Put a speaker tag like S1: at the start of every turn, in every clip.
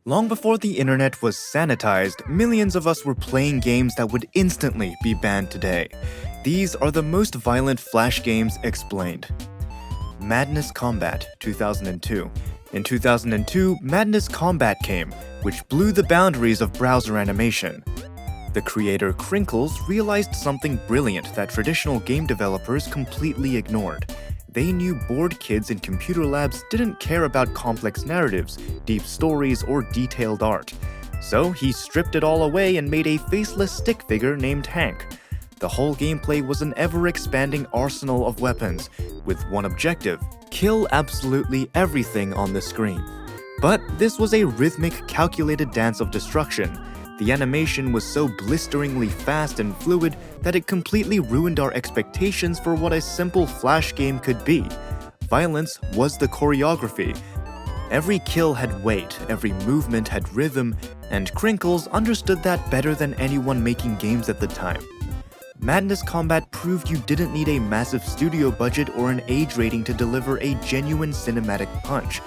S1: Long before the internet was sanitized, millions of us were playing games that would instantly be banned today. These are the most violent Flash games explained. Madness Combat 2002. In 2002, Madness Combat came, which blew the boundaries of browser animation. The creator Crinkles realized something brilliant that traditional game developers completely ignored. They knew bored kids in computer labs didn't care about complex narratives, deep stories, or detailed art. So he stripped it all away and made a faceless stick figure named Hank. The whole gameplay was an ever-expanding arsenal of weapons, with one objective: kill absolutely everything on the screen. But this was a rhythmic, calculated dance of destruction. The animation was so blisteringly fast and fluid that it completely ruined our expectations for what a simple Flash game could be. Violence was the choreography. Every kill had weight, every movement had rhythm, and Crinkles understood that better than anyone making games at the time. Madness Combat proved you didn't need a massive studio budget or an age rating to deliver a genuine cinematic punch.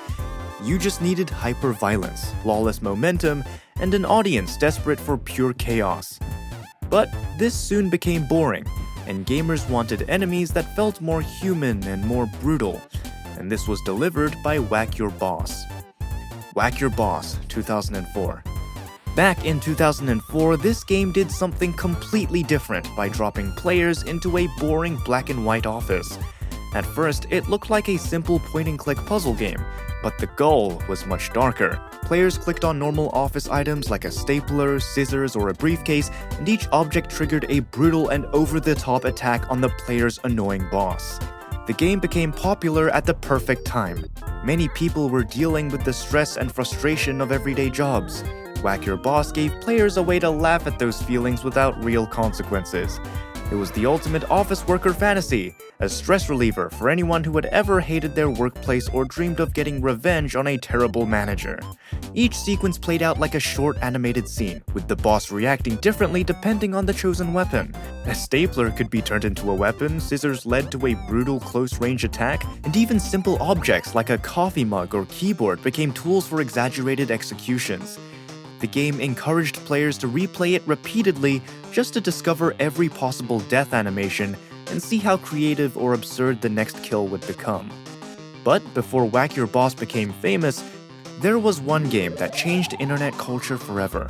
S1: You just needed hyper-violence, flawless momentum, and an audience desperate for pure chaos. But this soon became boring, and gamers wanted enemies that felt more human and more brutal, and this was delivered by Whack Your Boss. Whack Your Boss 2004. Back in 2004, this game did something completely different by dropping players into a boring black and white office. At first, it looked like a simple point-and-click puzzle game, but the goal was much darker. Players clicked on normal office items like a stapler, scissors, or a briefcase, and each object triggered a brutal and over-the-top attack on the player's annoying boss. The game became popular at the perfect time. Many people were dealing with the stress and frustration of everyday jobs. Whack Your Boss gave players a way to laugh at those feelings without real consequences. It was the ultimate office worker fantasy, a stress reliever for anyone who had ever hated their workplace or dreamed of getting revenge on a terrible manager. Each sequence played out like a short animated scene, with the boss reacting differently depending on the chosen weapon. A stapler could be turned into a weapon, scissors led to a brutal close-range attack, and even simple objects like a coffee mug or keyboard became tools for exaggerated executions. The game encouraged players to replay it repeatedly just to discover every possible death animation and see how creative or absurd the next kill would become. But before Whack Your Boss became famous, there was one game that changed internet culture forever.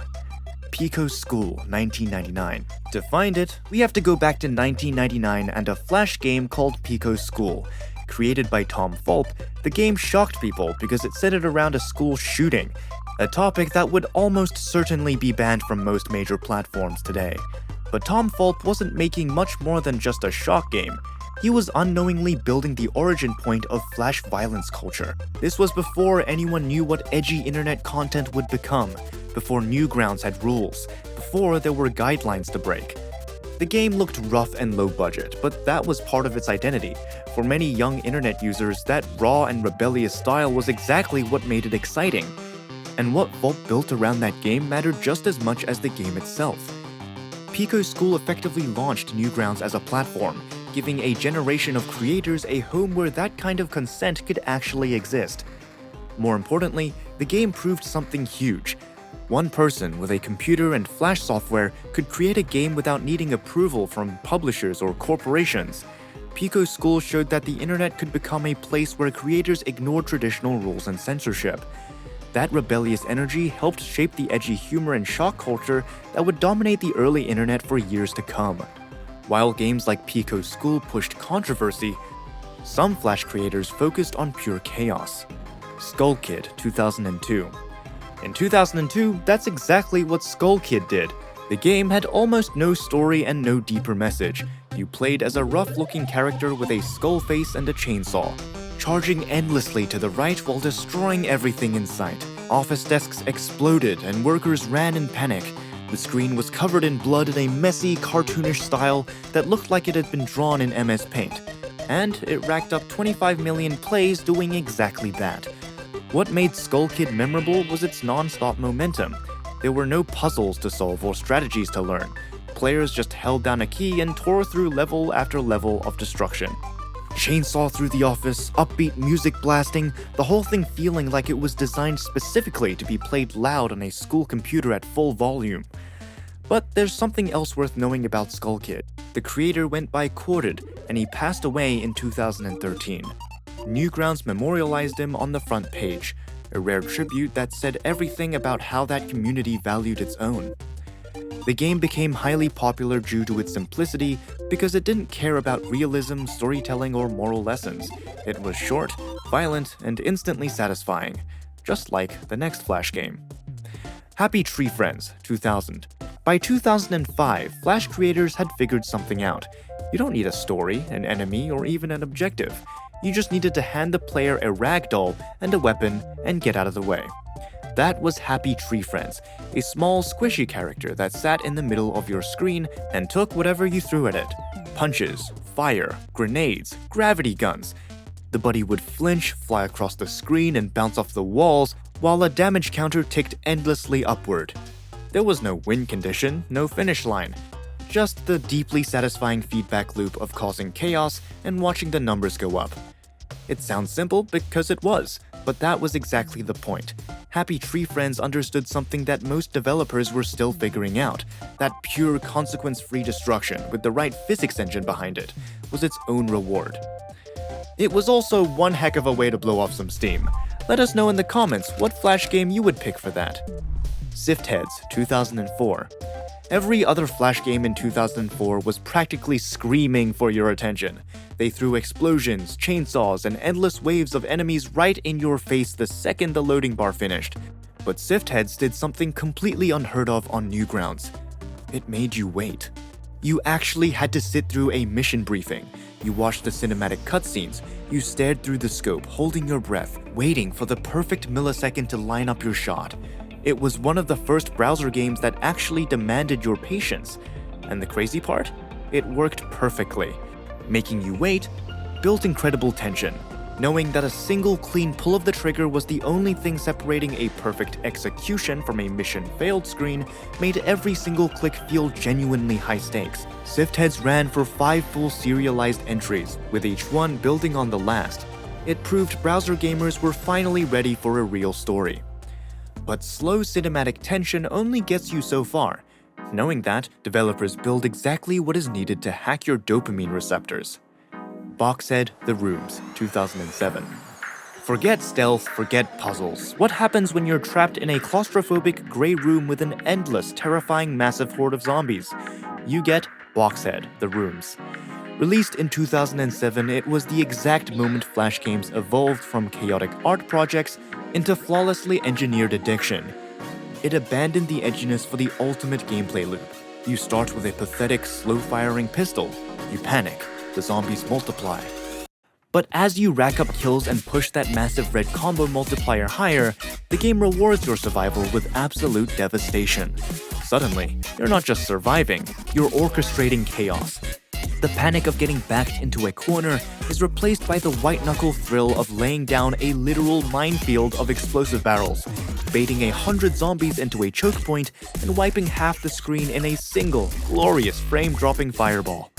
S1: Pico School 1999. To find it, we have to go back to 1999 and a Flash game called Pico School. Created by Tom Fulp, the game shocked people because it centered around a school shooting, a topic that would almost certainly be banned from most major platforms today. But Tom Fulp wasn't making much more than just a shock game. He was unknowingly building the origin point of Flash violence culture. This was before anyone knew what edgy internet content would become, before Newgrounds had rules, before there were guidelines to break. The game looked rough and low budget, but that was part of its identity. For many young internet users, that raw and rebellious style was exactly what made it exciting. And what Fulp built around that game mattered just as much as the game itself. Pico School effectively launched Newgrounds as a platform, giving a generation of creators a home where that kind of consent could actually exist. More importantly, the game proved something huge. One person with a computer and Flash software could create a game without needing approval from publishers or corporations. Pico School showed that the internet could become a place where creators ignored traditional rules and censorship. That rebellious energy helped shape the edgy humor and shock culture that would dominate the early internet for years to come. While games like Pico School pushed controversy, some Flash creators focused on pure chaos. Skull Kid 2002. In 2002, that's exactly what Skull Kid did. The game had almost no story and no deeper message. You played as a rough-looking character with a skull face and a chainsaw, charging endlessly to the right while destroying everything in sight. Office desks exploded and workers ran in panic. The screen was covered in blood in a messy, cartoonish style that looked like it had been drawn in MS Paint. And it racked up 25 million plays doing exactly that. What made Skull Kid memorable was its non-stop momentum. There were no puzzles to solve or strategies to learn. Players just held down a key and tore through level after level of destruction. chainsaw through the office, upbeat music blasting, the whole thing feeling like it was designed specifically to be played loud on a school computer at full volume. But there's something else worth knowing about Skull Kid. The creator went by courted, and he passed away in 2013. Newgrounds memorialized him on the front page, a rare tribute that said everything about how that community valued its own. The game became highly popular due to its simplicity because it didn't care about realism, storytelling, or moral lessons. It was short, violent, and instantly satisfying, just like the next Flash game. Happy Tree Friends, 2000. By 2005, Flash creators had figured something out. You don't need a story, an enemy, or even an objective. You just needed to hand the player a ragdoll and a weapon and get out of the way. That was Happy Tree Friends, a small, squishy character that sat in the middle of your screen and took whatever you threw at it. Punches, fire, grenades, gravity guns. The buddy would flinch, fly across the screen, and bounce off the walls, while a damage counter ticked endlessly upward. There was no win condition, no finish line. Just the deeply satisfying feedback loop of causing chaos and watching the numbers go up. It sounds simple because it was, but that was exactly the point. Happy Tree Friends understood something that most developers were still figuring out. That pure consequence-free destruction with the right physics engine behind it was its own reward. It was also one heck of a way to blow off some steam. Let us know in the comments what Flash game you would pick for that. Sift Heads, 2004. Every other Flash game in 2004 was practically screaming for your attention. They threw explosions, chainsaws, and endless waves of enemies right in your face the second the loading bar finished. But Sift Heads did something completely unheard of on Newgrounds. It made you wait. You actually had to sit through a mission briefing. You watched the cinematic cutscenes. You stared through the scope, holding your breath, waiting for the perfect millisecond to line up your shot. It was one of the first browser games that actually demanded your patience. And the crazy part? It worked perfectly. Making you wait built incredible tension. Knowing that a single clean pull of the trigger was the only thing separating a perfect execution from a mission failed screen made every single click feel genuinely high stakes. Sift Heads ran for 5 full serialized entries, with each one building on the last. It proved browser gamers were finally ready for a real story. But slow cinematic tension only gets you so far. Knowing that, developers build exactly what is needed to hack your dopamine receptors. Boxhead The Rooms, 2007. Forget stealth, forget puzzles. What happens when you're trapped in a claustrophobic gray room with an endless, terrifying, massive horde of zombies? You get Boxhead The Rooms. Released in 2007, it was the exact moment Flash games evolved from chaotic art projects into flawlessly engineered addiction. It abandoned the edginess for the ultimate gameplay loop. You start with a pathetic, slow-firing pistol. You panic. The zombies multiply. But as you rack up kills and push that massive red combo multiplier higher, the game rewards your survival with absolute devastation. Suddenly, you're not just surviving, you're orchestrating chaos. The panic of getting backed into a corner is replaced by the white-knuckle thrill of laying down a literal minefield of explosive barrels, baiting 100 zombies into a choke point and wiping half the screen in a single, glorious frame-dropping fireball.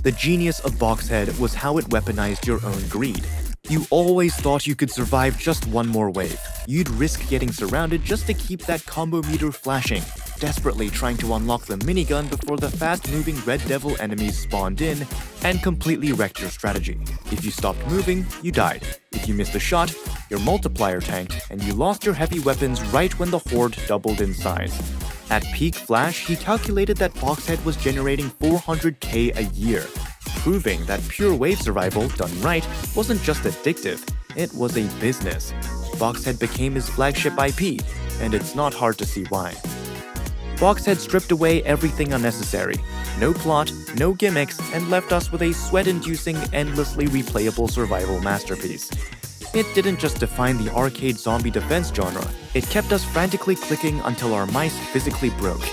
S1: The genius of Boxhead was how it weaponized your own greed. You always thought you could survive just one more wave. You'd risk getting surrounded just to keep that combo meter flashing, desperately trying to unlock the minigun before the fast-moving Red Devil enemies spawned in and completely wrecked your strategy. If you stopped moving, you died. If you missed a shot, your multiplier tanked, and you lost your heavy weapons right when the horde doubled in size. At peak Flash, he calculated that Boxhead was generating 400k a year, proving that pure wave survival, done right, wasn't just addictive, it was a business. Boxhead became his flagship IP, and it's not hard to see why. Boxhead stripped away everything unnecessary. No plot, no gimmicks, and left us with a sweat-inducing, endlessly replayable survival masterpiece. It didn't just define the arcade zombie defense genre, it kept us frantically clicking until our mice physically broke.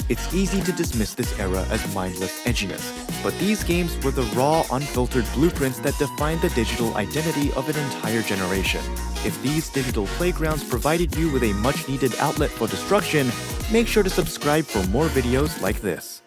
S1: It's easy to dismiss this era as mindless edginess, but these games were the raw, unfiltered blueprints that defined the digital identity of an entire generation. If these digital playgrounds provided you with a much-needed outlet for destruction, make sure to subscribe for more videos like this.